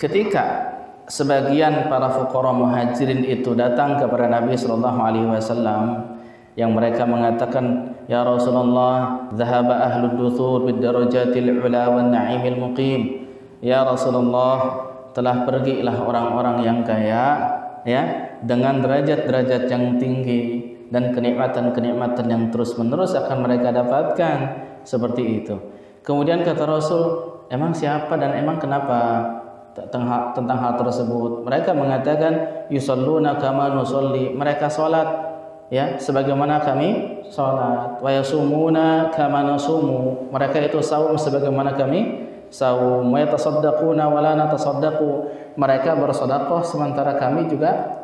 ketika sebagian para fuqara muhajirin itu datang kepada Nabi sallallahu alaihi wasallam yang mereka mengatakan, ya Rasulullah, dhahaba ahlud duthur bid darajatil ula wan na'imil muqim. Ya Rasulullah, telah pergilah orang-orang yang kaya ya dengan derajat-derajat yang tinggi dan kenikmatan-kenikmatan yang terus-menerus akan mereka dapatkan, seperti itu. Kemudian kata Rasul, emang siapa dan emang kenapa tentang hal tersebut? Mereka mengatakan, yusalluna kama nusalli, mereka salat ya sebagaimana kami salat, wa yasumuna kama nasumu, mereka itu saum sebagaimana kami saum, wa yatasaddaquna wa la natasaddaqu, mereka bersedekah sementara kami juga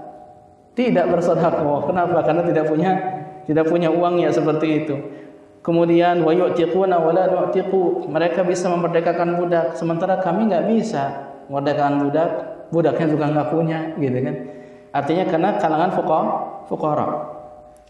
tidak bersedekah. Kenapa? Karena tidak punya uang ya, seperti itu. Kemudian wa yu'tiquna wa la nu'tiqu, mereka bisa memerdekakan budak sementara kami enggak bisa memerdekakan budak, budaknya juga enggak punya, gitu kan. Artinya karena kalangan fuqara,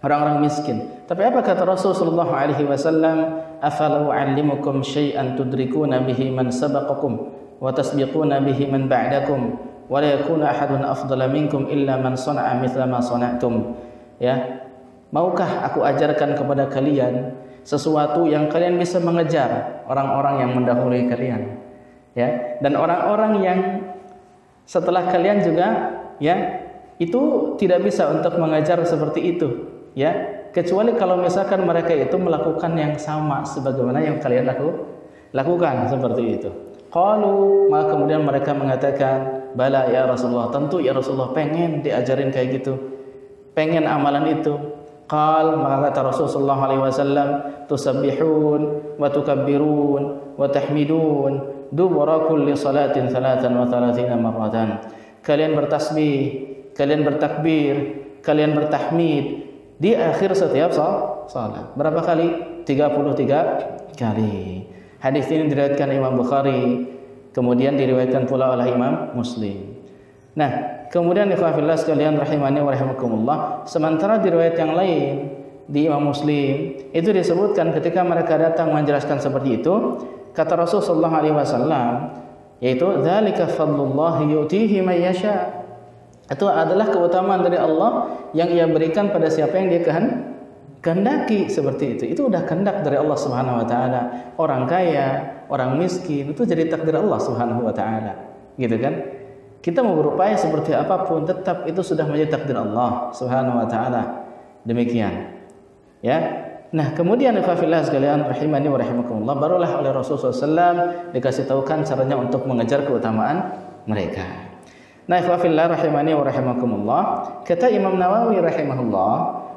orang-orang miskin. Tapi apa kata Rasulullah sallallahu alaihi wasallam? Afala u'allimukum syai'an tudrikuna bihi man sabaqakum wa tasbiquna bihi man ba'dakum wa la yakuna ahadun afdala minkum illa man sana'a mithla ma sana'tum. Ya, maukah aku ajarkan kepada kalian sesuatu yang kalian bisa mengejar orang-orang yang mendahului kalian, ya, dan orang-orang yang setelah kalian juga ya itu tidak bisa untuk mengejar seperti itu, ya, kecuali kalau misalkan mereka itu melakukan yang sama sebagaimana yang kalian lakukan, seperti itu. Qalu, maka kemudian mereka mengatakan, bala ya Rasulullah, tentu ya Rasulullah, pengen diajarin kayak gitu, pengen amalan itu. Qal, maka kata Rasulullah sallallahu alaihi wasallam, tusabbihun wa tukabbirun wa tahmidun dubura kulli salatin 33 marratan. Kalian bertasbih, kalian bertakbir, kalian bertahmid di akhir setiap salat. Berapa kali? 33 kali. Hadis ini diriwayatkan Imam Bukhari, kemudian diriwayatkan pula oleh Imam Muslim. Nah, kemudian ikhwafillah sekalian rahimani wa rahimakumullah, sementara di riwayat yang lain di Imam Muslim itu disebutkan ketika mereka datang menjelaskan seperti itu, kata Rasulullah sallallahu alaihi wasallam, yaitu dzalika fadlullah yu'tihi may yasha. Itu adalah keutamaan dari Allah yang Ia berikan pada siapa yang Dia kehendaki, seperti itu. Itu udah kehendak dari Allah Subhanahu wa taala. Orang kaya, orang miskin, itu jadi takdir Allah Subhanahu wa taala. Gitu kan? Kita mau berupaya seperti apapun, tetap itu sudah menjadi takdir Allah Subhanahu wa taala. Demikian. Ya. Nah, kemudian ikhwafillah sekalian rahimani wa rahimakumullah, barulah oleh Rasulullah SAW dikasih tahukan caranya untuk mengejar keutamaan mereka. Nah, ikhwafillah rahimani wa rahimakumullah, kata Imam Nawawi rahimahullah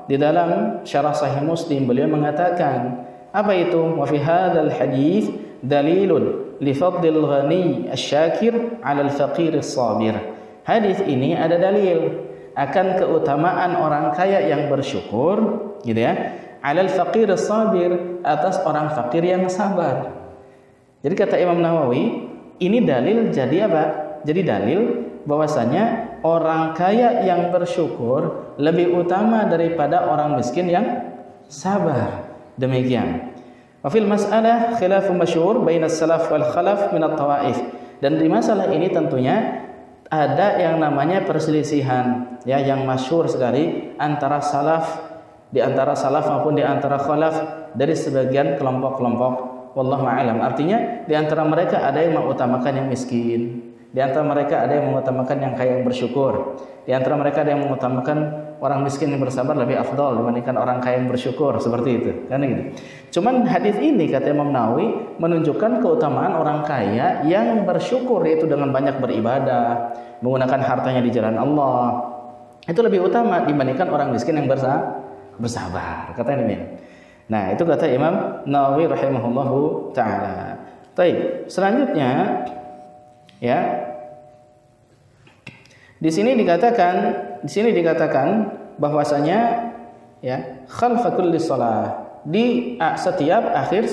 di dalam Syarah Sahih Muslim, beliau mengatakan, apa itu? Wa fi hadzal hadits dalilun li fadlil ghani asy-syakir 'ala al-faqir as-sabir. Hadis ini ada dalil akan keutamaan orang kaya yang bersyukur, gitu ya, 'ala al-faqir as-sabir, atas orang fakir yang sabar. Jadi kata Imam Nawawi, ini dalil jadi apa? Jadi dalil bahwasanya orang kaya yang bersyukur lebih utama daripada orang miskin yang sabar. Demikian. Wa fil mas'alah khilafun masyhur baina as-salaf wal khalaf min at-tawaif. Dan di masalah ini tentunya ada yang namanya perselisihan, ya, yang masyhur sekali antara salaf, di antara salaf maupun di antara khalaf dari sebagian kelompok-kelompok, wallahu a'lam. Artinya di antara mereka ada yang mengutamakan yang miskin, di antara mereka ada yang mengutamakan yang kaya yang bersyukur, di antara mereka ada yang mengutamakan orang miskin yang bersabar lebih afdal dibandingkan orang kaya yang bersyukur, seperti itu, kan gitu. Cuman hadis ini kata Imam Nawawi menunjukkan keutamaan orang kaya yang bersyukur, yaitu dengan banyak beribadah, menggunakan hartanya di jalan Allah. Itu lebih utama dibandingkan orang miskin yang bersabar, kata ini. Nah, itu kata Imam Nawawi rahimahullahu taala. Baik, selanjutnya ya. Di sini dikatakan bahwasanya ya, khalfa kulli shalah, di setiap akhir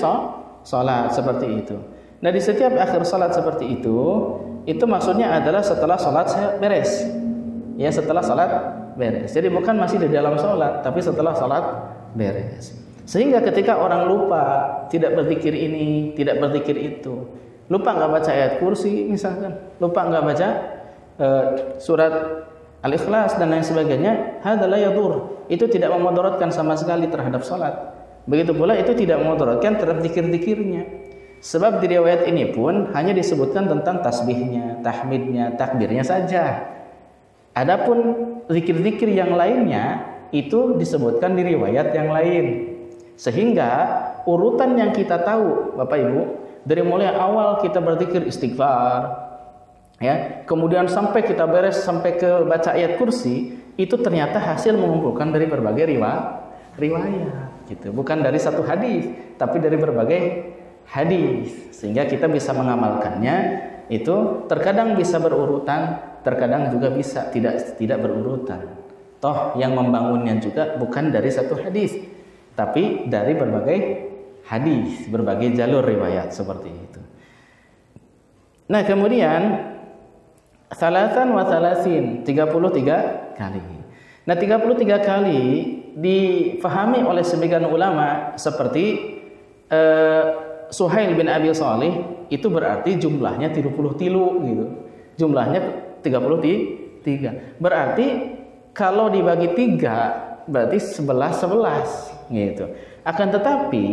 salat seperti itu. Nah, di setiap akhir salat seperti itu maksudnya adalah setelah salat beres. Ya, setelah salat beres. Jadi bukan masih di dalam salat, tapi setelah salat beres. Sehingga ketika orang lupa, tidak berzikir ini, tidak berzikir itu, lupa nggak baca ayat kursi misalkan, lupa nggak baca surat Al-Ikhlas dan lain sebagainya, hadza la yadur. Itu tidak memudaratkan sama sekali terhadap salat. Begitu pula itu tidak memudaratkan terhadap zikir-zikirnya. Sebab di riwayat ini pun hanya disebutkan tentang tasbihnya, tahmidnya, takbirnya saja. Adapun zikir-zikir yang lainnya itu disebutkan di riwayat yang lain. Sehingga urutan yang kita tahu, Bapak Ibu, dari mulai awal kita berzikir istighfar, ya, kemudian sampai kita beres sampai ke baca ayat kursi, itu ternyata hasil mengumpulkan dari berbagai riwayat gitu. Bukan dari satu hadis, tapi dari berbagai hadis. Sehingga kita bisa mengamalkannya itu terkadang bisa berurutan, terkadang juga bisa tidak berurutan. Toh yang membangunnya juga bukan dari satu hadis, tapi dari berbagai hadis, berbagai jalur riwayat seperti itu. Nah, kemudian salasan wa salasin, 33 kali. Nah, 33 kali difahami oleh sebagian ulama seperti Suhail bin Abi Shalih, itu berarti jumlahnya 30 tilu gitu. Jumlahnya 33. Berarti kalau dibagi 3 berarti 11 gitu. Akan tetapi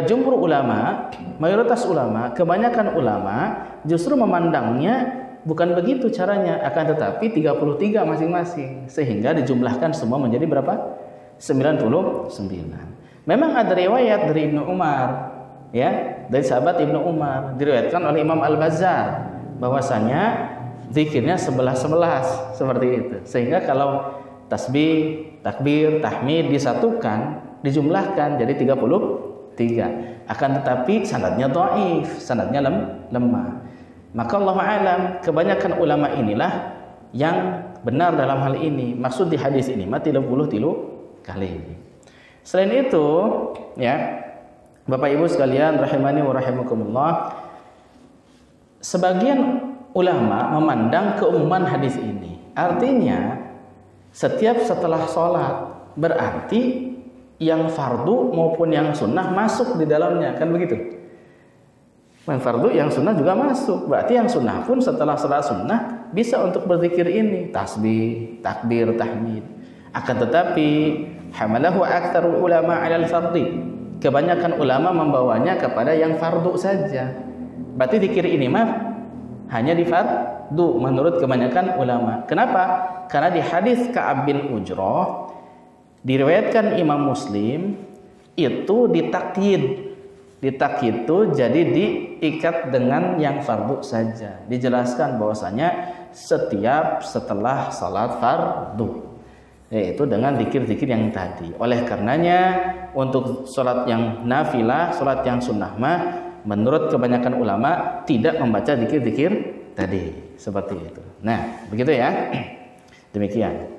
jumhur ulama, mayoritas ulama, kebanyakan ulama justru memandangnya bukan begitu caranya, akan tetapi 33 masing-masing, sehingga dijumlahkan semua menjadi berapa? 99. Memang ada riwayat dari Ibnu Umar, ya, dari sahabat Ibnu Umar, diriwayatkan oleh Imam Al-Bazzar bahwasanya zikirnya 11 seperti itu. Sehingga kalau tasbih, takbir, tahmid disatukan, dijumlahkan jadi 33. Akan tetapi sanadnya dhaif, sanadnya lemah. Maka Allah alam, kebanyakan ulama inilah yang benar dalam hal ini. Maksud di hadis ini 33 kali. Selain itu, ya, Bapak Ibu sekalian rahimani wa rahimakumullah, sebagian ulama memandang keumuman hadis ini. Artinya setiap setelah sholat berarti yang fardu maupun yang sunnah masuk di dalamnya, kan begitu? Yang fardu, yang sunnah juga masuk. Berarti yang sunnah pun setelah sholat sunnah bisa untuk berzikir ini, tasbih, takbir, tahmid. Akan tetapi hamalahu aktsarul ulama 'alal fardhi. Kebanyakan ulama membawanya kepada yang fardu saja. Berarti zikir ini mah hanya di fardu menurut kebanyakan ulama. Kenapa? Karena di hadis Ka'ab bin Ujrah diriwayatkan Imam Muslim itu ditakyid. Ditakyid itu jadi diikat dengan yang fardu saja. Dijelaskan bahwasanya setiap setelah salat fardu, yaitu dengan zikir-zikir yang tadi. Oleh karenanya untuk salat yang nafilah, salat yang sunnah mah menurut kebanyakan ulama tidak membaca zikir-zikir tadi, seperti itu. Nah, begitu ya. Demikian.